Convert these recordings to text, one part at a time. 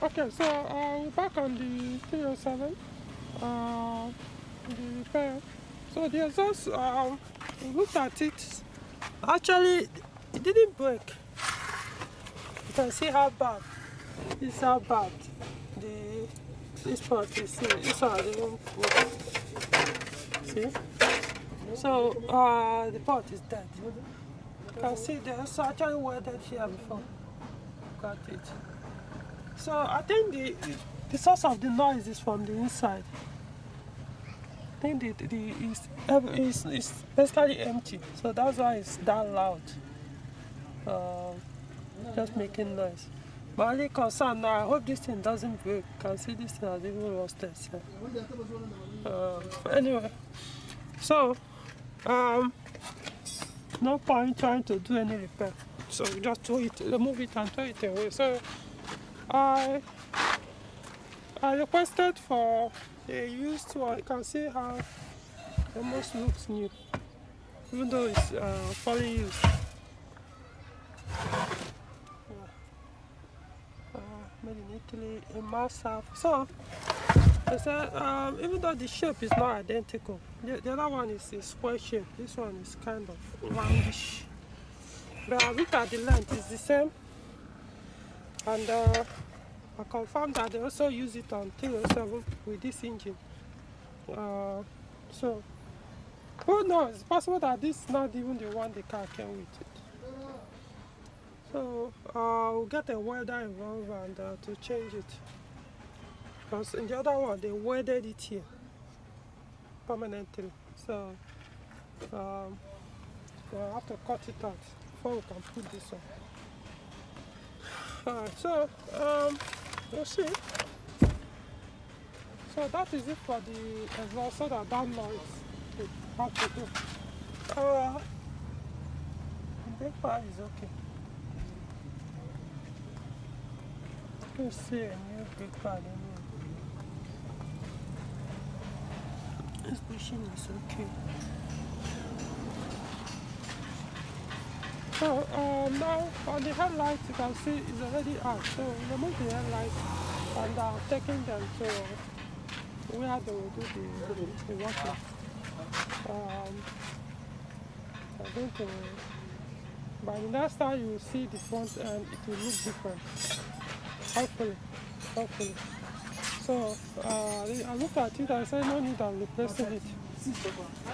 Okay, so we're back on the 307, the repair. So the exhaust, we looked at it. Actually, it didn't break. You can see how bad. This is how bad this part is. See, this one didn't work. See? So the pot is dead. You can see there's actually welded here before. Got it. So I think the source of the noise is from the inside. I think it's basically empty, so that's why it's that loud. Just making noise. My only concern now, I hope this thing doesn't break. You can see this thing has even rusted. Anyway, so no point trying to do any repair. So we just throw it, remove it and throw it away. So I requested for a used one. You can see how it almost looks new, even though it's fully used. Made in Italy, a massive. So I said, even though the shape is not identical, the other one is a square shape. This one is kind of roundish. But I looked at the length; it's the same. And I confirmed that they also use it on 307 with this engine. So who knows? It's possible that this is not even the one the car came with it. So we'll get a welder involved and to change it. Because in the other one they welded it here permanently. So we'll have to cut it out before we can put this on. Alright, so we'll see. So that is it for the exhaust, so that noise will have to do. The brake pad is okay. Let's see a new brake pad anyway. This bushing is okay. So now on the headlight you can see it's already out. So we remove the headlight and taking them to where they will do the working. I'm going to, by the next time you will see the front end, it will look different. Hopefully. So I looked at it and I said no need of replacing it. I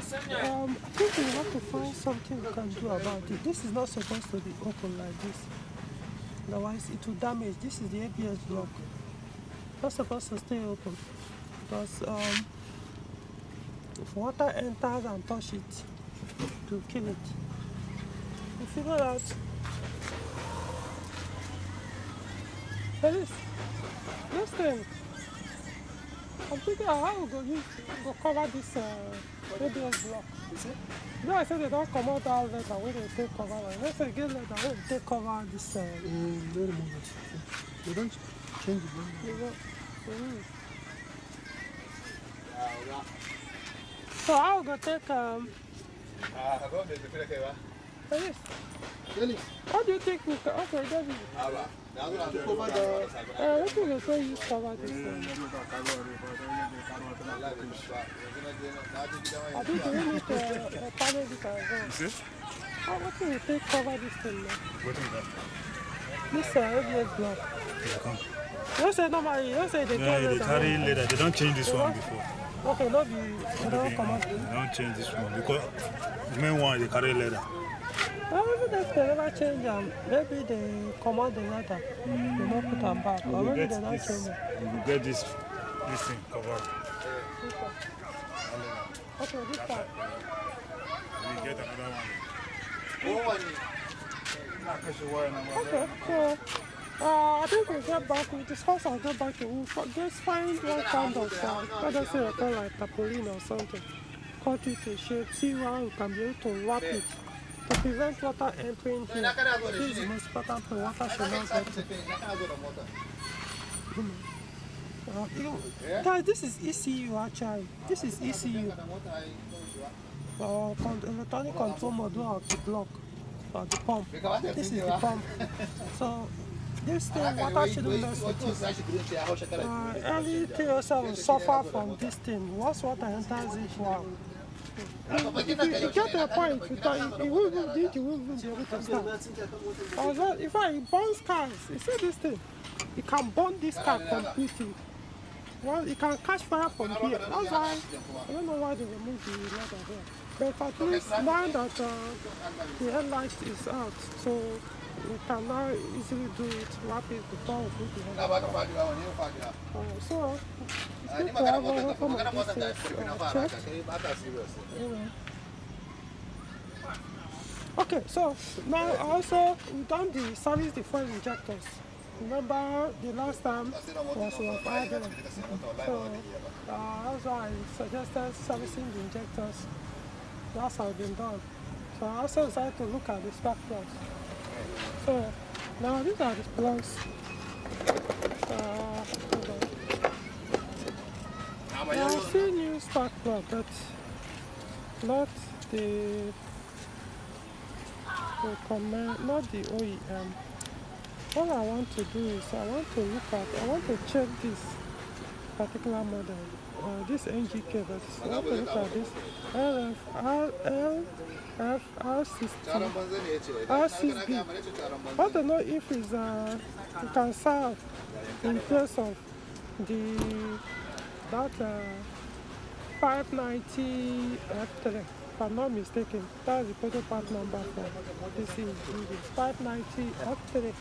think we have to find something we can do about it. This is not supposed to be open like this. Otherwise it will damage. This is the ABS block. Not supposed to stay open. Because if water enters and touch it, it will kill it. We figured out. This thing. I'm thinking how we go cover this ABS block. You know, I said they don't come out that leather when they take cover. Let's say get leather when they take cover this. They don't change it. So how we go take how do you think we can? Okay, David. What do you say you cover this one? I think we need to panel this as well. What do you think cover this thing now? What is that? This ABS block. You say normally, you say they carry leather. They don't change this one before. Okay, no, they don't come out. They don't change this one because the main one they carry leather. Maybe they never change them. Maybe they come out the leather. They don't put them back. Or maybe they don't change them. You will get this thing covered. Okay, this part. We get another one. Okay, so I think we'll get back with this house. I'll get back to you. Just find one kind of, let us say, a kind like tarpaulin or something. Cut it to shape, see how we can be able to wrap it to prevent water entering here. This is the most important thing. Water should not get guys, this is ECU actually. This is ECU. Electronic control module of the block or the pump. This is the pump. So this thing, water shouldn't mess with it. Any TSL will suffer from this thing. Once water enters it, wow. If you get to a point, you will even be able to start. In fact, it burns cars. You see this thing? It can burn this car completely. Well, it can catch fire from here. That's why I don't know why they removed the leather here. But at least now that the headlight is out, so we can now easily do it rapid before we put the headlight. So it's good to have all some of these things checked. Okay, so now also we've done the service the fuel injectors. Remember the last time was with idle. So that's why I suggested servicing the injectors. That's how it's been done. So I also decided to look at the spark plugs. So now these are the plugs. I see new spark plug, but not the not the OEM. All I want to do is I want to check this particular model, this NGK, but I want to look at this R6B. I want to know if it's, it can serve in place of that 590 F3. If I'm not mistaken, that's the total part number for this is 590 F3.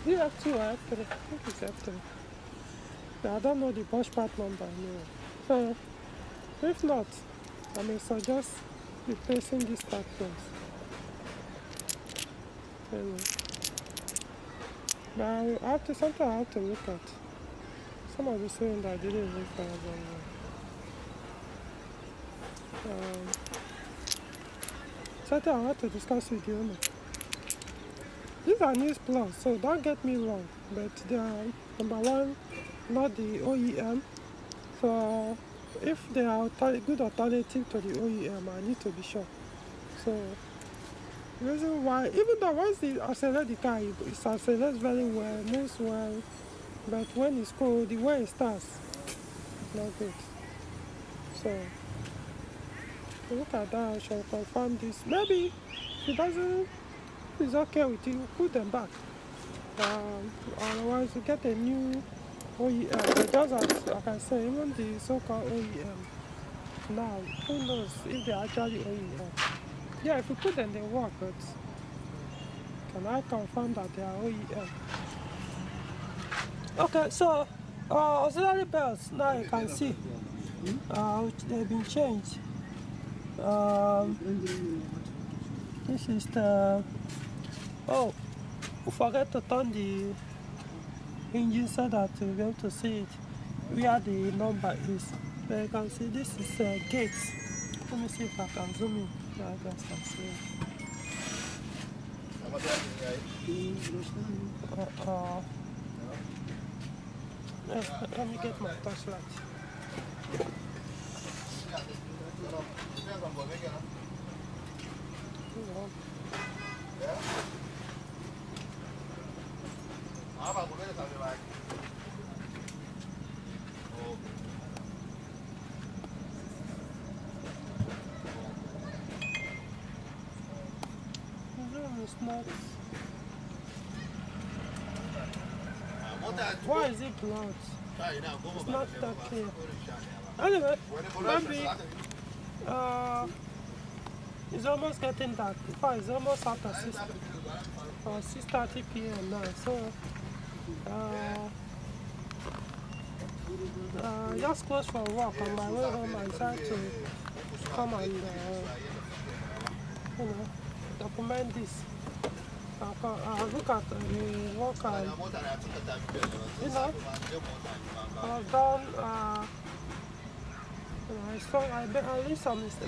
Is it F2 or F3? I think it's F3. I don't know the Bosch part number anyway. So, if not, I may suggest replacing these part plugs. Anyway. But I have to, something I have to look at. Some of the saying that I didn't even fire very well. Something I have to discuss with the owner. These are new plugs, so don't get me wrong, but they are, number one, not the OEM. So if they are a good alternative to the OEM, I need to be sure. So the reason why, even though once you accelerate the car, it accelerates very well, moves well, but when it's cold, the way it starts, it's not good. So look at that, I shall confirm this. Maybe if it doesn't, if it's okay with you, put them back. Otherwise, you get a new OEM. But just as like I say, even the so-called OEM, now, who knows if they're actually OEM. Yeah, if you put them, they work, but can I confirm that they are OEM? Okay, so auxiliary belts, now you can see, they've been changed. This is the, oh, we forget to turn the engine so that we'll be able to see it where the number is. But you can see this is gates. Let me see if I can zoom in so I guys can see it. Let me get my torchlight. It's not. Why is it blocked? It's not that clear. Anyway, maybe it's almost getting dark. In fact, it's almost after 6 or 6:30 p.m. now. So just close for work. On my way home, I decided to come and document this. Look at the work and I've done. I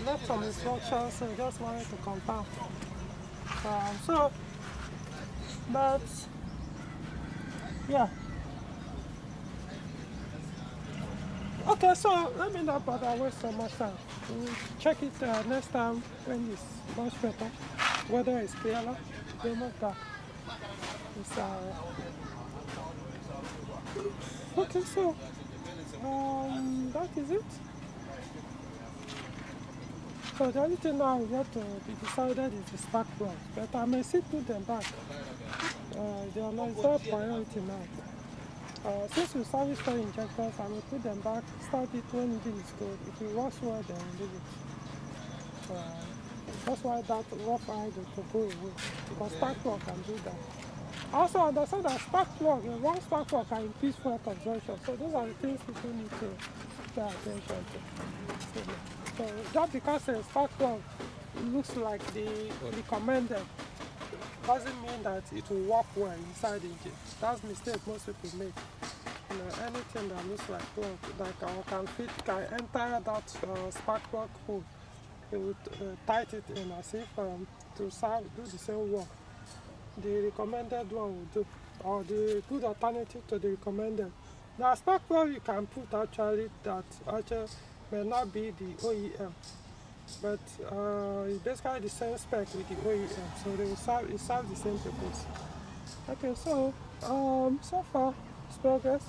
left some instructions, so I just wanted to confirm. But yeah. Okay, so let me not bother waste so much time. We'll check it next time when it's much better. Weather is clearer, we'll move back. It's Okay, so that is it. So the only thing now yet to be decided is the spark plugs, but I may still put them back. They are not, it's not priority now. Since we service for injectors, I will put them back, start it when engine is good. If it works well, then leave it. That's why that rough idle to go away, because spark plug can do that. I also understand that spark plug, one spark plug can increase fuel consumption. So those are the things people need to pay attention to. So just because a spark plug looks like the recommended doesn't mean that it will work well inside the engine. That's the mistake most people make. Anything that looks like plug, can enter that spark plug hole, it would tighten it in as if to do the same work the recommended one will do, or the good alternative to the recommended. The spark plug you can put actually that actually may not be the OEM, but it's basically the same spec with the OEM, so they will it serves the same purpose. Okay, so so far it's progress.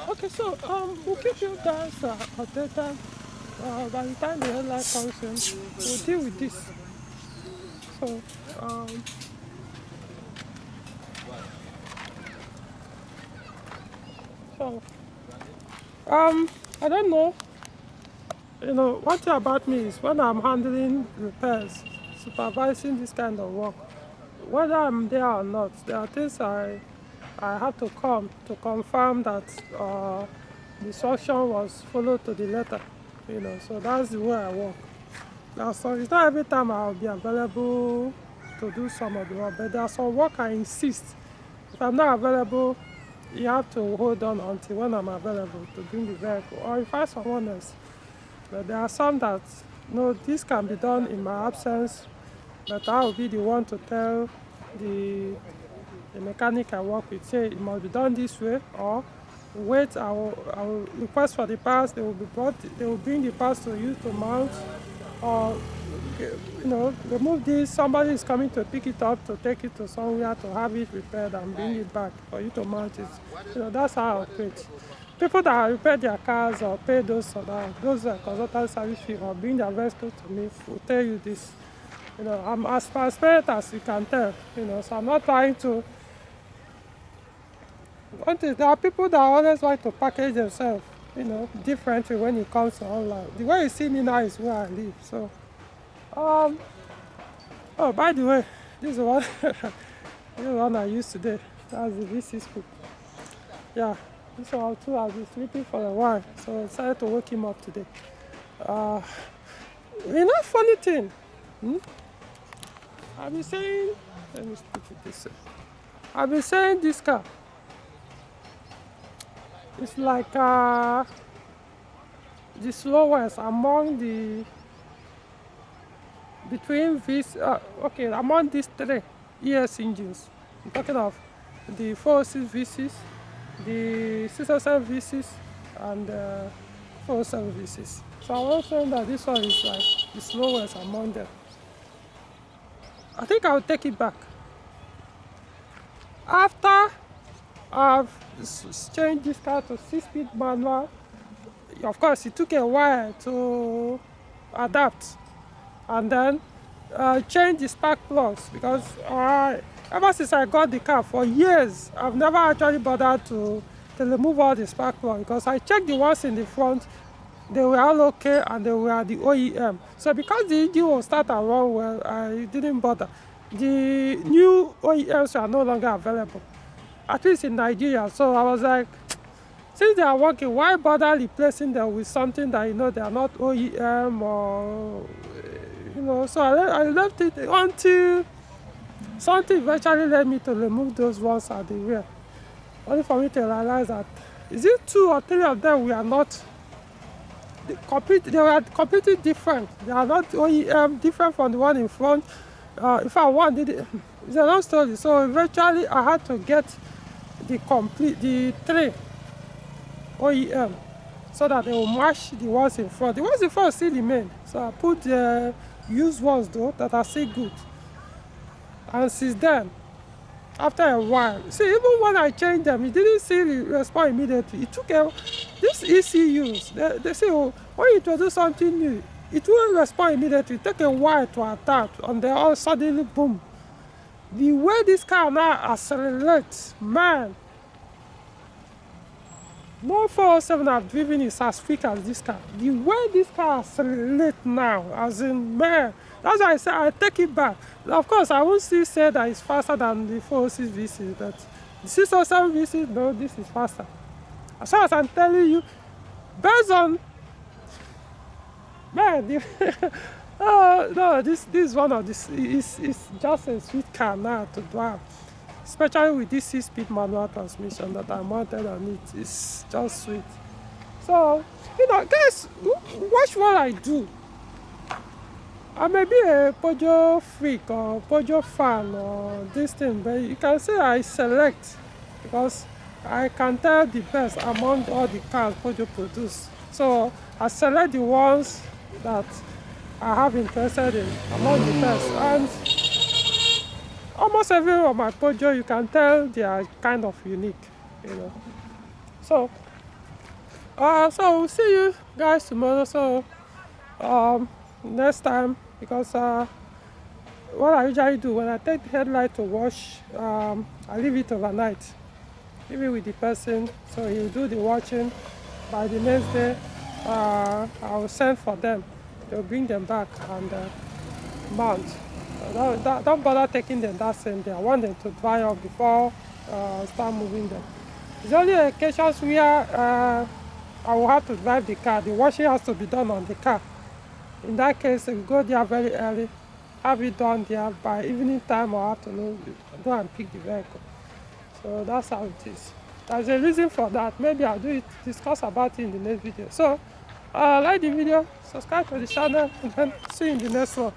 Okay, so we'll keep you guys updated. By the time the headline comes in, we'll deal with this. So, I don't know. One thing about me is when I'm handling repairs, supervising this kind of work, whether I'm there or not, there are things I have to come to confirm that the instruction was followed to the letter. So that's the way I work. Now, so it's not every time I'll be available to do some of the work, but there's some work I insist. If I'm not available, you have to hold on until when I'm available to bring the vehicle, or you find someone else. But there are some that, this can be done in my absence, but I will be the one to tell the mechanic I work with, say it must be done this way, or wait, I will request for the parts, they will bring the parts to you to mount, or remove this, somebody is coming to pick it up to take it to somewhere to have it repaired and bring it back for you to mount it. That's how I operate. People that repair their cars or pay those consultant service fee or bring their vehicle to me will tell you this. I'm as transparent as you can tell. So I'm not trying to. There are people that always like to package themselves, differently when it comes to online. The way you see me now is where I live. So, oh, by the way, this is one, this is one I used today. That's the VC scoop. Yeah, this one too has been sleeping for a while, so I decided to wake him up today. Funny thing. I've been saying, let me speak it this way. I've been saying this car. It's like the slowest among among these three ES engines. I'm talking of the 406 V6, the 607 V6, and the 407 V6. So I was saying that this one is like the slowest among them. I think I will take it back. After I've changed this car to 6-speed manual, of course it took a while to adapt, and then change the spark plugs, because ever since I got the car for years, I've never actually bothered to remove all the spark plugs, because I checked the ones in the front, they were all okay and they were the OEM. So because the engine will start and run well, I didn't bother. The new OEMs are no longer available, at least in Nigeria. So I was like, since they are working, why bother replacing them with something that they are not OEM, or so I left it until something eventually led me to remove those ones at the rear. Only for me to realize that, is it 2 or 3 of them were not they were completely different. They are not OEM, different from the one in front. If I wanted it, it's a long story. So eventually I had to get the 3 OEM, so that they will match the ones in front. The ones in front still remain. So I put used ones though that are still good. And since then, after a while, see, even when I changed them, it didn't still respond immediately. It took this ECUs, they say, oh, when you introduce something new, it will respond immediately. It take a while to adapt, and then all suddenly, boom. The way this car now accelerates, man, no 407 I've driven is as quick as this car. The way this car accelerates now, as in, man, that's why I say I take it back. Of course, I won't still say that it's faster than the 406 VC, but the 607 VC, no, this is faster. As far as I'm telling you, based on, man, no, this is one of this. It's just a sweet car now to drive, especially with this 6-speed manual transmission that I mounted on it. It's just sweet. So, you know, guys, watch what I do. I may be a Peugeot freak or Peugeot fan or this thing, but you can say I select because I can tell the best among all the cars Peugeot produce. So I select the ones that I have interested in among the best. And almost every one of my Peugeot, you can tell they are kind of unique, you know. So, so we'll see you guys tomorrow. So, next time, because what I usually do when I take the headlight to wash, I leave it overnight, leave it with the person, so he'll do the washing. By the next day, I will send for them. They'll bring them back and mount. Don't bother taking them that same day. I want them to dry up before start moving them. It's only occasions where I will have to drive the car. The washing has to be done on the car. In that case, we go there very early, have it done there by evening time or afternoon, go and pick the vehicle. So that's how it is. There's a reason for that. Maybe I'll discuss about it in the next video. So, like the video, subscribe to the channel, and then see you in the next one.